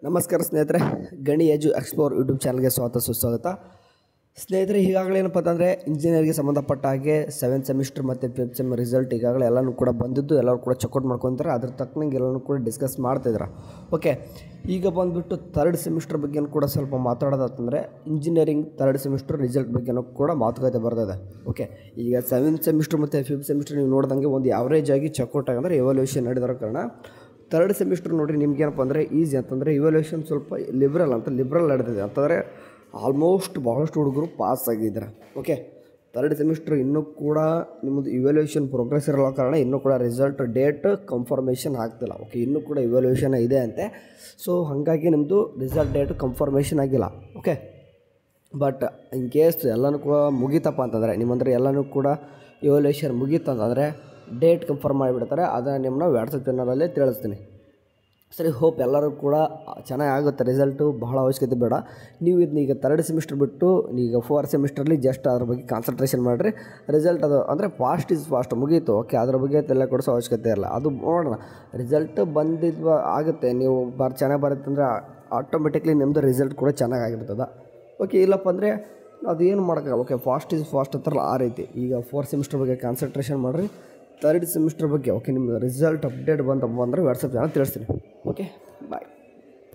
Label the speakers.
Speaker 1: ನಮಸ್ಕಾರ ಸ್ನೇಹಿತರೆ, ಗಣಿ ಎಜು ಎಕ್ಸ್ಪ್ಲೋರ್ ಯೂಟ್ಯೂಬ್ ಚಾನಲ್ಗೆ ಸುಸ್ವಾಗತ. ಸ್ನೇಹಿತರೆ, ಈಗಾಗಲೇ ಏನಪ್ಪ ಅಂತಂದರೆ ಇಂಜಿನಿಯರ್ಗೆ ಸಂಬಂಧಪಟ್ಟ ಹಾಗೆ 7th ಸೆಮಿಸ್ಟರ್ ಮತ್ತು 5th ಸೆಮ್ ರಿಸಲ್ಟ್ ಈಗಾಗಲೇ ಎಲ್ಲನೂ ಕೂಡ ಬಂದಿದ್ದು ಎಲ್ಲರೂ ಕೂಡ ಚೆಕ್ಔಟ್ ಮಾಡ್ಕೊತಾರೆ. ಅದ್ರ ತಕ್ಕನಂಗೆ ಎಲ್ಲನೂ ಕೂಡ ಡಿಸ್ಕಸ್ ಮಾಡ್ತಾಯಿದ್ದಾರೆ. ಓಕೆ, ಈಗ ಬಂದುಬಿಟ್ಟು 3rd ಸೆಮಿಸ್ಟರ್ ಬಗ್ಗೆನೂ ಕೂಡ ಸ್ವಲ್ಪ ಮಾತಾಡೋದಂತಂದರೆ ಇಂಜಿನಿಯರಿಂಗ್ 3rd ಸೆಮಿಸ್ಟರ್ ರಿಸಲ್ಟ್ ಬಗ್ಗೆನೂ ಕೂಡ ಮಾತುಕತೆ ಬರ್ತದೆ. ಓಕೆ, ಈಗ 7th ಸೆಮಿಸ್ಟರ್ ಮತ್ತು 5th ಸೆಮಿಸ್ಟರ್ ನೀವು ನೋಡಿದಂಗೆ ಒಂದು ಆವ್ರೇಜ್ ಆಗಿ ಚೆಕ್ಔಟ್ ಆಗಂದ್ರೆ ಎವಾಲ್ಯೂಷನ್ ನಡೆದಿರೋ ಕಾರಣ 3rd ಸೆಮಿಸ್ಟರ್ ನೋಡಿರಿ ನಿಮ್ಗೇನಪ್ಪ ಅಂದರೆ ಈಸಿ ಅಂತಂದರೆ ಇವ್ಯಾಲ್ಯೂಷನ್ ಸ್ವಲ್ಪ ಲಿಬ್ರಲ್ ನಡೆದಿದೆ ಅಂತಂದರೆ ಆಲ್ಮೋಸ್ಟ್ ಭಾಳಷ್ಟು ಹುಡುಗರು ಪಾಸ್ ಆಗಿದ್ದಾರೆ. ಓಕೆ, 3rd ಸೆಮಿಸ್ಟರ್ ಇನ್ನೂ ಕೂಡ ನಿಮ್ಮದು ಇವ್ಯಾಲ್ಯೂಷನ್ ಪ್ರೋಗ್ರೆಸ್ ಇರೋ ಕಾರಣ ಇನ್ನೂ ಕೂಡ ರಿಸಲ್ಟ್ ಡೇಟ್ ಕನ್ಫರ್ಮೇಷನ್ ಆಗ್ತಿಲ್ಲ. ಓಕೆ, ಇನ್ನೂ ಕೂಡ ಇವ್ಯಾಲ್ಯೂಷನ್ ಇದೆ ಅಂತೆ. ಸೊ ಹಾಗಾಗಿ ನಿಮ್ಮದು ರಿಸಲ್ಟ್ ಡೇಟ್ ಕನ್ಫರ್ಮೇಷನ್ ಆಗಿಲ್ಲ. ಓಕೆ, ಬಟ್ ಇನ್ ಕೇಸ್ ಎಲ್ಲನೂ ಕೂಡ ಮುಗೀತಪ್ಪ ಅಂತಂದರೆ ನಿಮ್ಮಂದ್ರೆ ಎಲ್ಲನೂ ಕೂಡ ಇವ್ಯಾಲ್ಯೂಷನ್ ಮುಗೀತಂತಂದರೆ ಡೇಟ್ ಕನ್ಫರ್ಮ್ ಮಾಡಿಬಿಡ್ತಾರೆ. ಅದನ್ನು ನಿಮ್ಮನ್ನ ವಾಟ್ಸಪ್ ಚಾನಲಲ್ಲೇ ತಿಳಿಸ್ತೀನಿ. ಸರಿ, ಹೋಪ್ ಎಲ್ಲರೂ ಕೂಡ ಚೆನ್ನಾಗಿ ಆಗುತ್ತೆ. ರಿಸಲ್ಟು ಬಹಳ ಅವಶ್ಯಕತೆ ಬೇಡ. ನೀವು ಇದನ್ನ ಈಗ 3rd ಸೆಮಿಸ್ಟರ್ ಬಿಟ್ಟು ಈಗ 4th ಸೆಮಿಸ್ಟರ್ಲಿ ಜಸ್ಟ್ ಅದ್ರ ಬಗ್ಗೆ ಕಾನ್ಸಂಟ್ರೇಷನ್ ಮಾಡಿರಿ. ರಿಸಲ್ಟ್ ಅದು ಅಂದರೆ ಫಾಸ್ಟ್ ಮುಗೀತು. ಓಕೆ, ಅದ್ರ ಬಗ್ಗೆ ತಲೆ ಕೊಡಿಸೋ ಅವಶ್ಯಕತೆ ಇಲ್ಲ. ಅದು ನೋಡೋಣ, ರಿಸಲ್ಟ್ ಬಂದಿದ್ದು ಆಗುತ್ತೆ. ನೀವು ಚೆನ್ನಾಗಿ ಬರುತ್ತೆ ಅಂದರೆ ಆಟೋಮೆಟಿಕ್ಲಿ ನಿಮ್ಮದು ರಿಸಲ್ಟ್ ಕೂಡ ಚೆನ್ನಾಗಿರ್ತದೆ. ಓಕೆ, ಇಲ್ಲಪ್ಪ ಅಂದರೆ ಅದೇನು ಮಾಡೋಕ್ಕಾಗಲ್ಲ. ಓಕೆ, ಫಾಸ್ಟ್ ಅಂತಾರಲ್ಲ ಆ ರೀತಿ. ಈಗ 4th ಸೆಮಿಸ್ಟರ್ ಬಗ್ಗೆ ಕಾನ್ಸಂಟ್ರೇಷನ್ ಮಾಡಿರಿ. 3rd ಸೆಮಿಸ್ಟರ್ ಬಗ್ಗೆ ಓಕೆ, ನಿಮ್ಮ ರಿಸಲ್ಟ್ ಅಪ್ಡೇಟ್ ಬಂತಪ್ಪ ಅಂದರೆ ವಾಟ್ಸಪ್ ಚಾನಲ್ ತಿಳಿಸ್ತೀನಿ. ಓಕೆ.